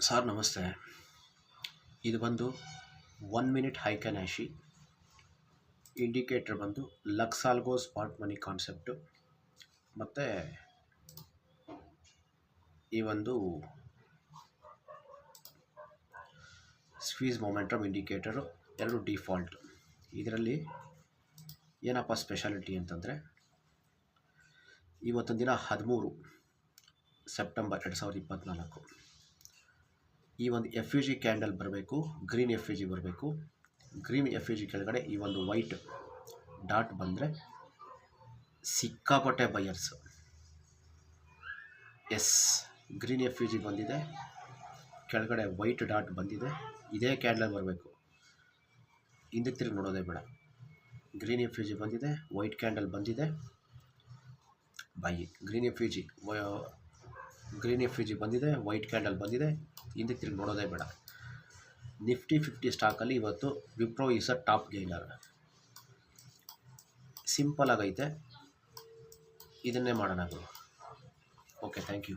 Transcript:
Sir ನಮಸ್ತೆ. ಇದು ಬಂದು 1 ಮಿನಿಟ್ ಹೈಕನಾಶಿ ಇಂಡಿಕೇಟರ್ ಬಂದು ಲಕ್ಸ್ ಆಲ್ಗೋ ಸ್ಪಾಟ್ ಮನಿ ಕಾನ್ಸೆಪ್ಟು ಮತ್ತು ಈ ಒಂದು ಸ್ಕ್ವೀಸ್ ಮೊಮೆಂಟಮ್ ಇಂಡಿಕೇಟರು ಎರಡು ಡಿಫಾಲ್ಟ್. ಇದರಲ್ಲಿ ಏನಪ್ಪ ಸ್ಪೆಷಾಲಿಟಿ ಅಂತಂದರೆ, ಇವತ್ತೊಂದು ದಿನ 13 ಸೆಪ್ಟೆಂಬರ್ 2024 ಈ ಒಂದು ಎಫ್ ಯು ಜಿ ಕ್ಯಾಂಡಲ್ ಬರಬೇಕು, ಗ್ರೀನ್ ಎಫ್ ಯು ಜಿ ಬರಬೇಕು. ಗ್ರೀನ್ ಎಫ್ ಯು ಜಿ ಕೆಳಗಡೆ ಈ ಒಂದು ವೈಟ್ ಡಾಟ್ ಬಂದರೆ ಸಿಕ್ಕಾಪಟ್ಟೆ buyers. Yes, green F U G ಬಂದಿದೆ, ಕೆಳಗಡೆ ವೈಟ್ ಡಾಟ್ ಬಂದಿದೆ. ಇದೇ ಕ್ಯಾಂಡಲ್ ಬರಬೇಕು, ಹಿಂದಕ್ಕೆ ತಿರುಗಿ ನೋಡೋದೇ ಬೇಡ. ಗ್ರೀನ್ ಎಫ್ ಯು ಜಿ ಬಂದಿದೆ, ವೈಟ್ ಕ್ಯಾಂಡಲ್ ಬಂದಿದೆ, buy. Green F U G ಬಂದಿದೆ, ವೈಟ್ ಕ್ಯಾಂಡಲ್ ಬಂದಿದೆ, ಹಿಂದಕ್ಕೆ ತಿರುಗಿ ನೋಡೋದೇ ಬೇಡ. ನಿಫ್ಟಿ 50 ಸ್ಟಾಕಲ್ಲಿ ಇವತ್ತು Wipro is a top gainer. Simple ಆಗೈತೆ, ಇದನ್ನೇ ಮಾಡೋಣ. Okay, thank you.